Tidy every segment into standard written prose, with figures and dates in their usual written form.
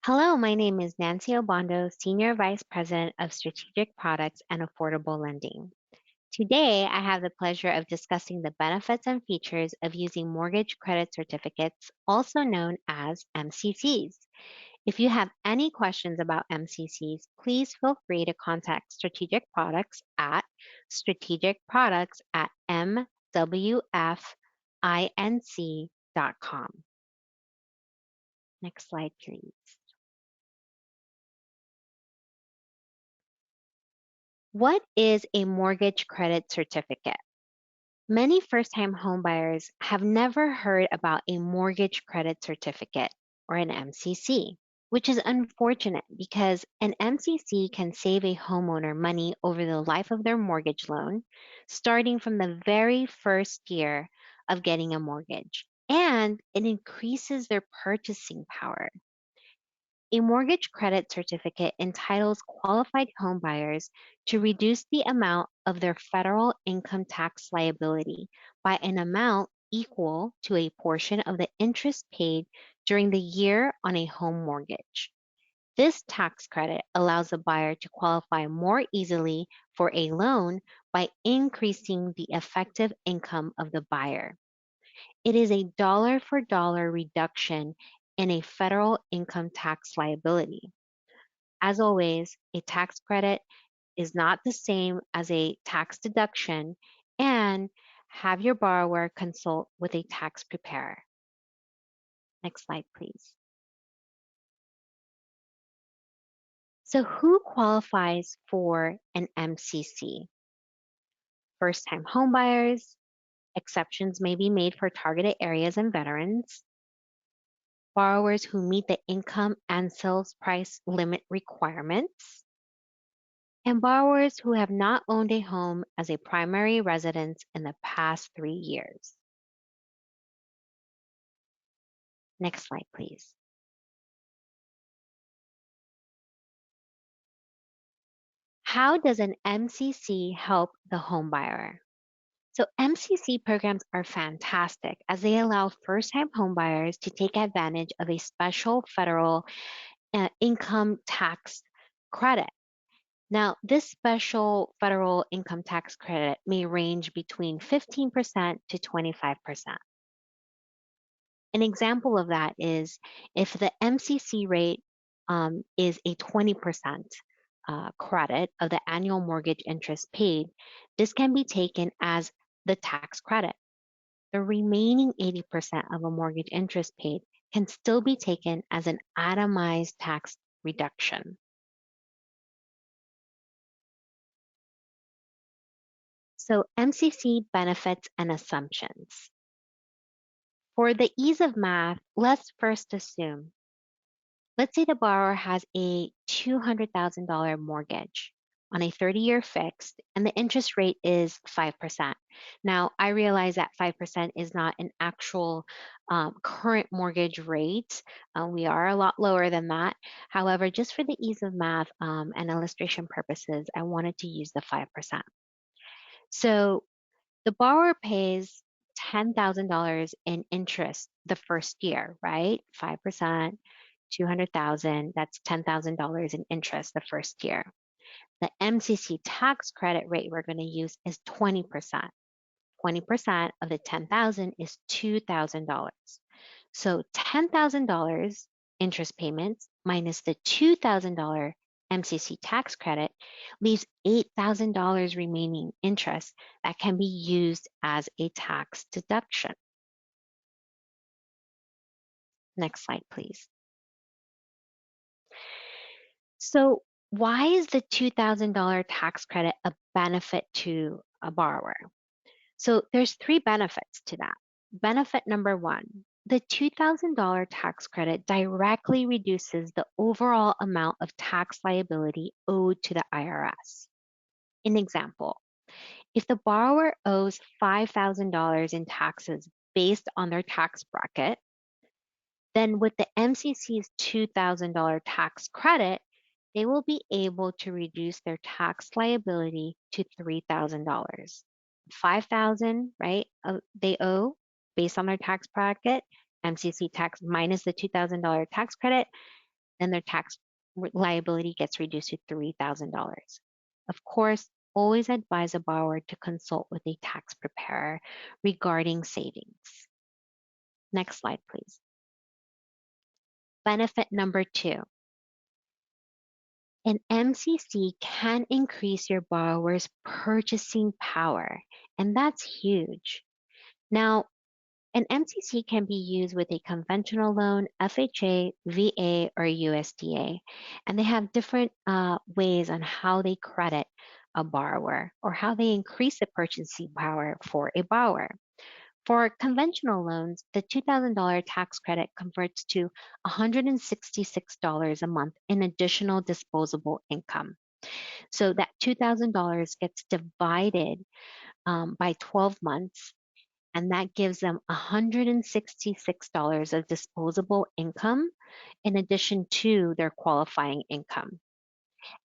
Hello, my name is Nancy Obando, Senior Vice President of Strategic Products and Affordable Lending. Today, I have the pleasure of discussing the benefits and features of using mortgage credit certificates, also known as MCCs. If you have any questions about MCCs, please feel free to contact Strategic Products at strategicproducts@mwfinc.com. Next slide, please. What is a mortgage credit certificate? Many first-time homebuyers have never heard about a mortgage credit certificate or an MCC, which is unfortunate because an MCC can save a homeowner money over the life of their mortgage loan, starting from the very first year of getting a mortgage, and it increases their purchasing power. A mortgage credit certificate entitles qualified homebuyers to reduce the amount of their federal income tax liability by an amount equal to a portion of the interest paid during the year on a home mortgage. This tax credit allows the buyer to qualify more easily for a loan by increasing the effective income of the buyer. It is a dollar for dollar reduction in a federal income tax liability. As always, a tax credit is not the same as a tax deduction, and have your borrower consult with a tax preparer. Next slide, please. So who qualifies for an MCC? First-time homebuyers, exceptions may be made for targeted areas and veterans, borrowers who meet the income and sales price limit requirements, and borrowers who have not owned a home as a primary residence in the past 3 years. Next slide, please. How does an MCC help the homebuyer? So MCC programs are fantastic as they allow first-time homebuyers to take advantage of a special federal income tax credit. Now, this special federal income tax credit may range between 15% to 25%. An example of that is if the MCC rate is a 20% credit of the annual mortgage interest paid, this can be taken as the tax credit. The remaining 80% of a mortgage interest paid can still be taken as an itemized tax reduction. So MCC benefits and assumptions. For the ease of math, let's first assume, let's say the borrower has a $200,000 mortgage on a 30-year fixed and the interest rate is 5%. Now, I realize that 5% is not an actual current mortgage rate. We are a lot lower than that. However, just for the ease of math and illustration purposes, I wanted to use the 5%. So the borrower pays $10,000 in interest the first year, right? 5%, 200,000, that's $10,000 in interest the first year. The MCC tax credit rate we're going to use is 20%. 20% of the 10,000 is $2,000. So $10,000 interest payments minus the $2,000 MCC tax credit leaves $8,000 remaining interest that can be used as a tax deduction. Next slide, please. So why is the $2,000 tax credit a benefit to a borrower? So there's 3 benefits to that. Benefit number 1, the $2,000 tax credit directly reduces the overall amount of tax liability owed to the IRS. An example, if the borrower owes $5,000 in taxes based on their tax bracket, then with the MCC's $2,000 tax credit, they will be able to reduce their tax liability to $3,000. $5,000, right, they owe based on their tax bracket, MCC tax minus the $2,000 tax credit, then their tax liability gets reduced to $3,000. Of course, always advise a borrower to consult with a tax preparer regarding savings. Next slide, please. Benefit number 2. An MCC can increase your borrower's purchasing power, and that's huge. Now, an MCC can be used with a conventional loan, FHA, VA, or USDA, and they have different ways on how they credit a borrower or how they increase the purchasing power for a borrower. For conventional loans, the $2,000 tax credit converts to $166 a month in additional disposable income. So that $2,000 gets divided by 12 months, and that gives them $166 of disposable income in addition to their qualifying income.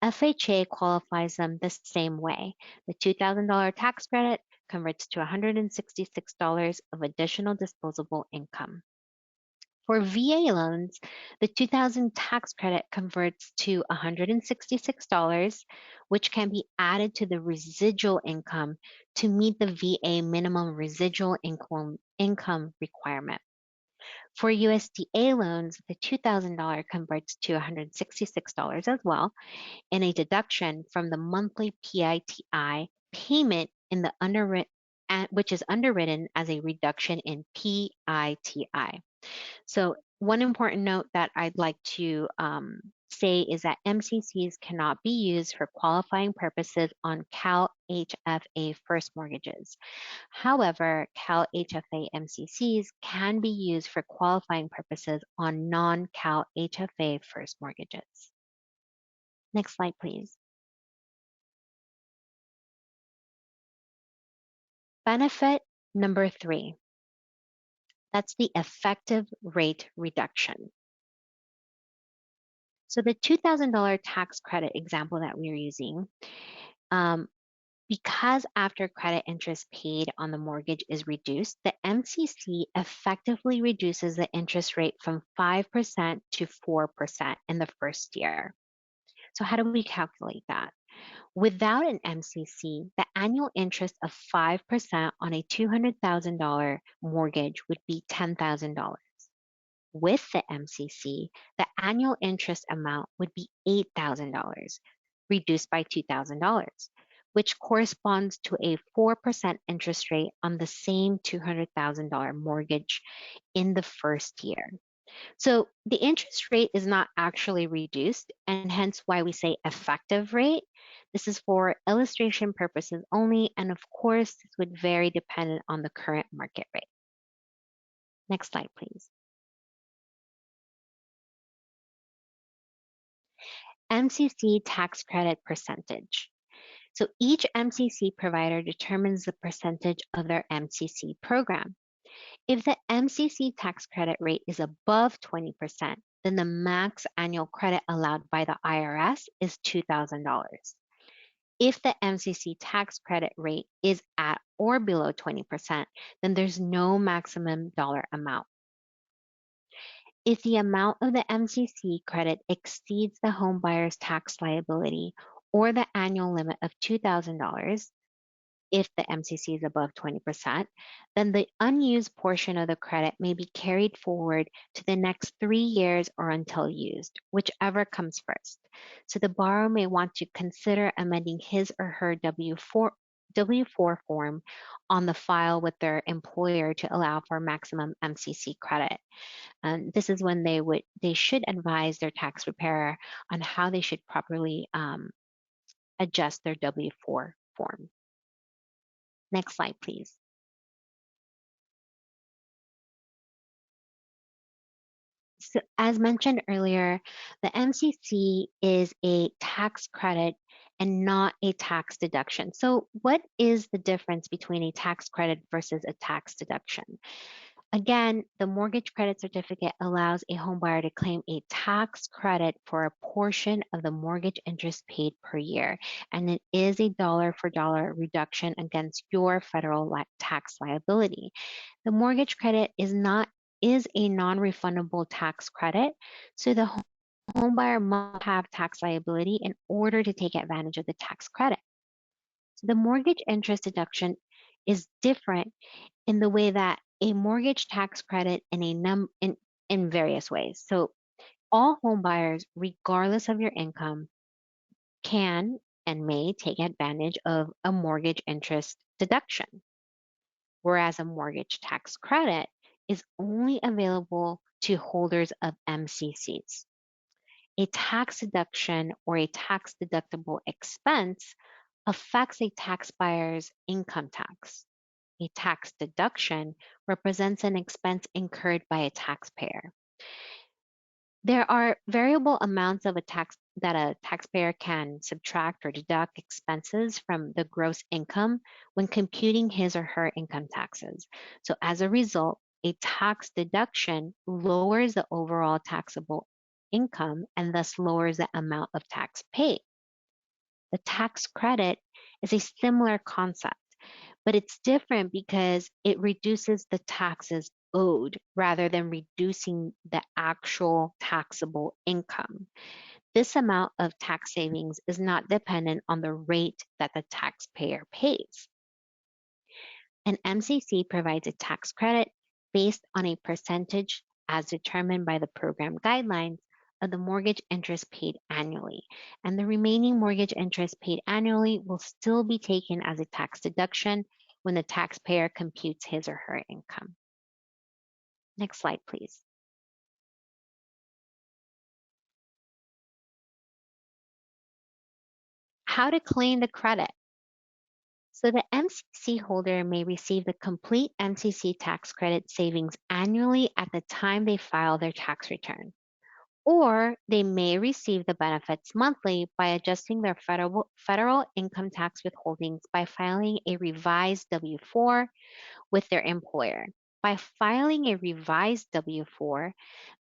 FHA qualifies them the same way. The $2,000 tax credit converts to $166 of additional disposable income. For VA loans, the 2000 tax credit converts to $166, which can be added to the residual income to meet the VA minimum residual income requirement. For USDA loans, the $2,000 converts to $166 as well, and a deduction from the monthly PITI payment in the which is underwritten as a reduction in PITI. So one important note that I'd like to say is that MCCs cannot be used for qualifying purposes on Cal HFA first mortgages. However, Cal HFA MCCs can be used for qualifying purposes on non-Cal HFA first mortgages. Next slide, please. Benefit number 3. That's the effective rate reduction. So the $2,000 tax credit example that we're using, because after credit interest paid on the mortgage is reduced, the MCC effectively reduces the interest rate from 5% to 4% in the first year. So how do we calculate that? Without an MCC, the annual interest of 5% on a $200,000 mortgage would be $10,000. With the MCC, the annual interest amount would be $8,000, reduced by $2,000, which corresponds to a 4% interest rate on the same $200,000 mortgage in the first year. So the interest rate is not actually reduced, and hence why we say effective rate. This is for illustration purposes only, and of course, this would vary dependent on the current market rate. Next slide, please. MCC tax credit percentage. So each MCC provider determines the percentage of their MCC program. If the MCC tax credit rate is above 20%, then the max annual credit allowed by the IRS is $2,000. If the MCC tax credit rate is at or below 20%, then there's no maximum dollar amount. If the amount of the MCC credit exceeds the home buyer's tax liability or the annual limit of $2,000, if the MCC is above 20%, then the unused portion of the credit may be carried forward to the next 3 years or until used, whichever comes first. So the borrower may want to consider amending his or her W-4 form on the file with their employer to allow for maximum MCC credit. And this is when they should advise their tax preparer on how they should properly adjust their W-4 form. Next slide, please. So as mentioned earlier, the MCC is a tax credit and not a tax deduction. So what is the difference between a tax credit versus a tax deduction? Again, the mortgage credit certificate allows a homebuyer to claim a tax credit for a portion of the mortgage interest paid per year, and it is a dollar for dollar reduction against your federal tax liability. The mortgage credit is a non-refundable tax credit, so the homebuyer must have tax liability in order to take advantage of the tax credit. So the mortgage interest deduction is different in the way that a mortgage tax credit in various ways. So all homebuyers, regardless of your income, can and may take advantage of a mortgage interest deduction, whereas a mortgage tax credit is only available to holders of MCCs. A tax deduction or a tax deductible expense affects a tax buyer's income tax. A tax deduction represents an expense incurred by a taxpayer. There are variable amounts of a tax that a taxpayer can subtract or deduct expenses from the gross income when computing his or her income taxes. So as a result, a tax deduction lowers the overall taxable income and thus lowers the amount of tax paid. The tax credit is a similar concept, but it's different because it reduces the taxes owed rather than reducing the actual taxable income. This amount of tax savings is not dependent on the rate that the taxpayer pays. An MCC provides a tax credit based on a percentage as determined by the program guidelines of the mortgage interest paid annually, and the remaining mortgage interest paid annually will still be taken as a tax deduction when the taxpayer computes his or her income. Next slide, please. How to claim the credit. So the MCC holder may receive the complete MCC tax credit savings annually at the time they file their tax return, or they may receive the benefits monthly by adjusting their federal income tax withholdings by filing a revised W-4 with their employer. By filing a revised W-4,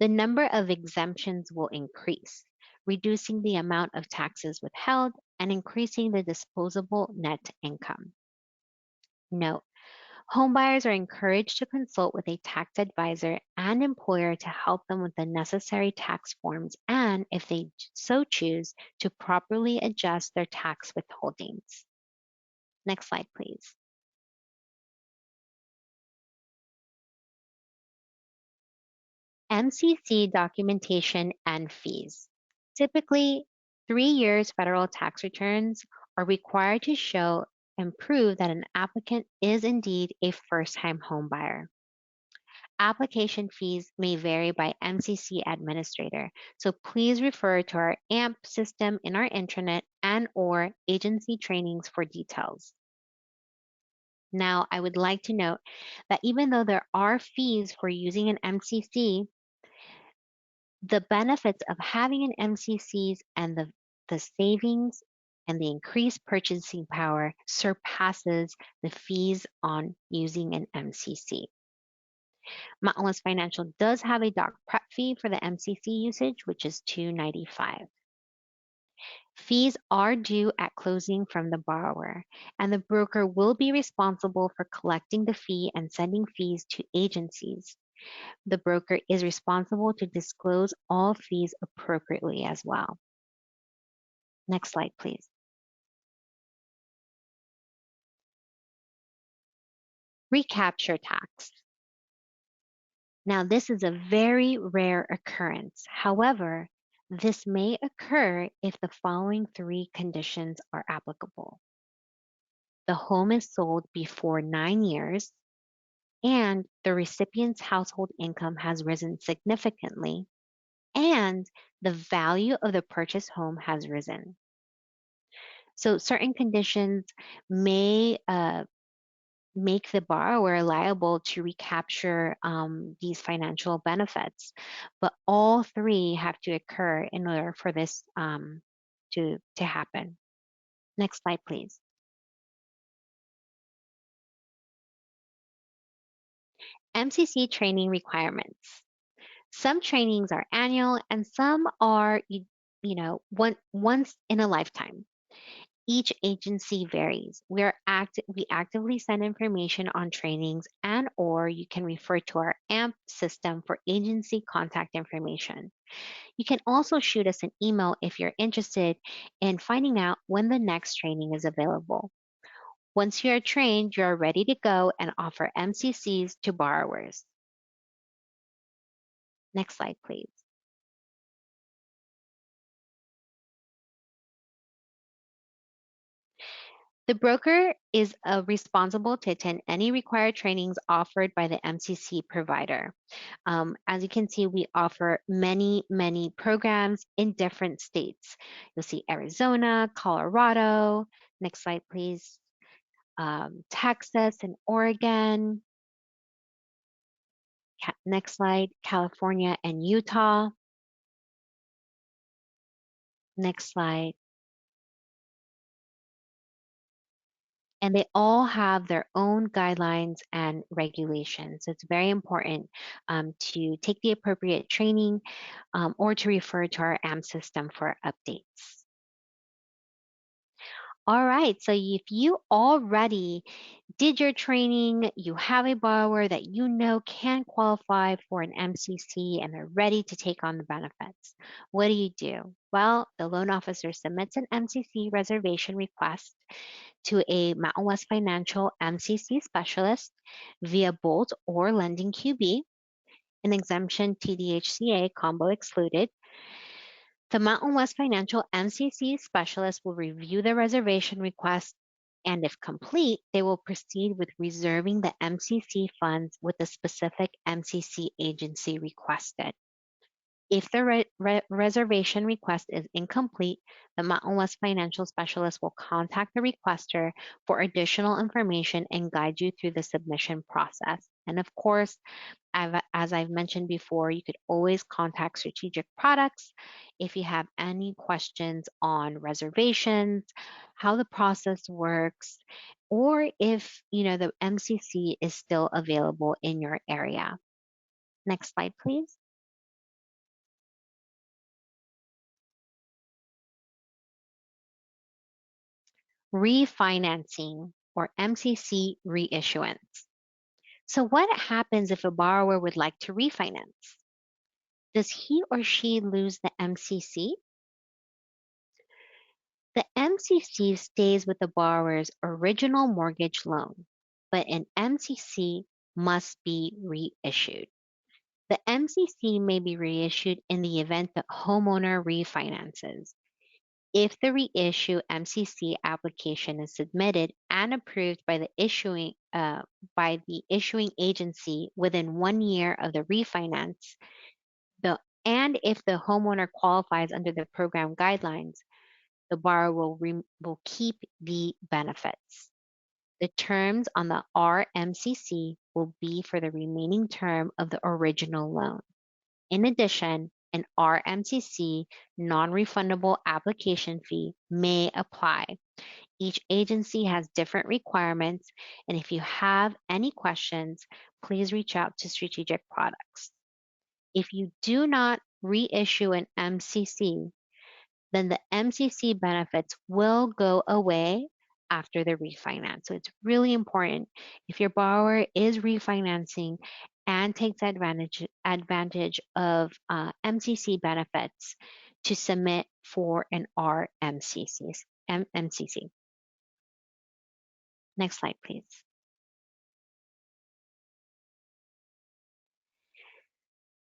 the number of exemptions will increase, reducing the amount of taxes withheld and increasing the disposable net income. Note, homebuyers are encouraged to consult with a tax advisor and employer to help them with the necessary tax forms and, if they so choose, to properly adjust their tax withholdings. Next slide, please. Mcc Documentation and Fees. Typically, 3 years federal tax returns are required to show and prove that an applicant is indeed a first-time homebuyer. Application fees may vary by MCC administrator, so please refer to our AMP system in our intranet and/or agency trainings for details. Now, I would like to note that even though there are fees for using an MCC, the benefits of having an MCCs and the savings and the increased purchasing power surpasses the fees on using an MCC. Atlas Financial does have a doc prep fee for the MCC usage, which is $295. Fees are due at closing from the borrower, and the broker will be responsible for collecting the fee and sending fees to agencies. The broker is responsible to disclose all fees appropriately as well. Next slide, please. Recapture tax. Now, this is a very rare occurrence. However, this may occur if the following 3 conditions are applicable. The home is sold before 9 years, and the recipient's household income has risen significantly, and the value of the purchased home has risen. So certain conditions may make the borrower liable to recapture these financial benefits, but all 3 have to occur in order for this to happen. Next slide, please. Mcc Training Requirements. Some trainings are annual and some are, once in a lifetime. Each agency varies. We actively send information on trainings and or you can refer to our AMP system for agency contact information. You can also shoot us an email if you're interested in finding out when the next training is available. Once you are trained, you are ready to go and offer MCCs to borrowers. Next slide, please. The broker is responsible to attend any required trainings offered by the MCC provider. As you can see, we offer many programs in different states. You'll see Arizona, Colorado. Next slide, please. Texas and Oregon. Next slide, California and Utah. Next slide. And they all have their own guidelines and regulations. So it's very important to take the appropriate training or to refer to our AM system for updates. All right, so if you already did your training, you have a borrower that you know can qualify for an MCC and they're ready to take on the benefits, what do? Well, the loan officer submits an MCC reservation request to a Mountain West Financial MCC specialist via Bolt or Lending QB, an exemption TDHCA combo excluded. The Mountain West Financial MCC specialist will review the reservation request, and if complete, they will proceed with reserving the MCC funds with the specific MCC agency requested. If the reservation request is incomplete, the Mountain West Financial Specialist will contact the requester for additional information and guide you through the submission process. And of course, as I've mentioned before, you could always contact Strategic Products if you have any questions on reservations, how the process works, or if the MCC is still available in your area. Next slide, please. Refinancing or MCC reissuance. So, what happens if a borrower would like to refinance? Does he or she lose the MCC? The MCC stays with the borrower's original mortgage loan, but an MCC must be reissued. The MCC may be reissued in the event the homeowner refinances. If the reissue MCC application is submitted and approved by the issuing agency within 1 year of the refinance, and if the homeowner qualifies under the program guidelines, the borrower will keep the benefits. The terms on the RMCC will be for the remaining term of the original loan. In addition, an RMCC non-refundable application fee may apply. Each agency has different requirements, and if you have any questions, please reach out to Strategic Products. If you do not reissue an MCC, then the MCC benefits will go away after the refinance. So it's really important if your borrower is refinancing and takes advantage of MCC benefits to submit for an MCC. Next slide, please.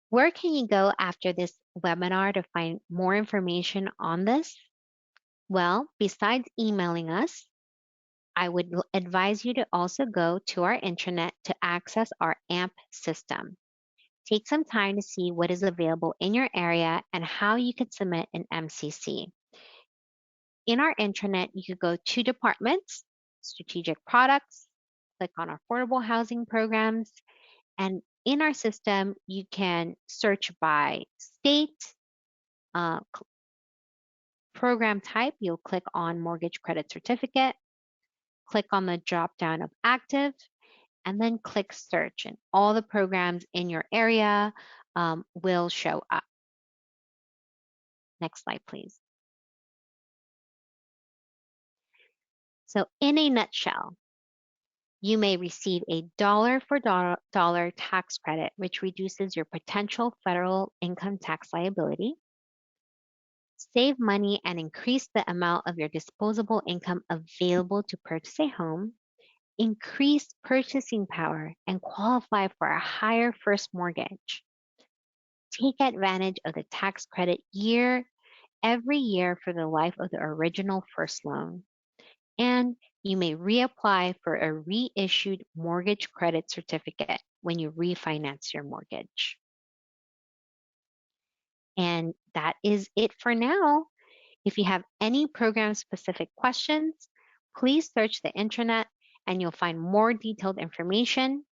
Where can you go after this webinar to find more information on this? Well, besides emailing us, I would advise you to also go to our intranet to access our AMP system. Take some time to see what is available in your area and how you could submit an MCC. In our intranet, you could go to departments, strategic products, click on affordable housing programs, and in our system, you can search by state, program type. You'll click on mortgage credit certificate, click on the drop down of active, and then click search, and all the programs in your area will show up. Next slide, please. So, in a nutshell, you may receive a dollar for dollar tax credit, which reduces your potential federal income tax liability, save money and increase the amount of your disposable income available to purchase a home, increase purchasing power, and qualify for a higher first mortgage. Take advantage of the tax credit every year for the life of the original first loan. And you may reapply for a reissued mortgage credit certificate when you refinance your mortgage. And that is it for now. If you have any program specific questions, please search the internet and you'll find more detailed information.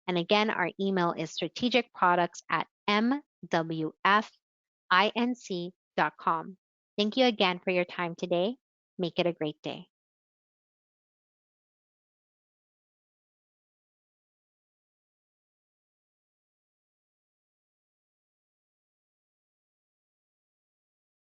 And again, our email is strategicproducts@mwfinc.com. Thank you again for your time today. Make it a great day.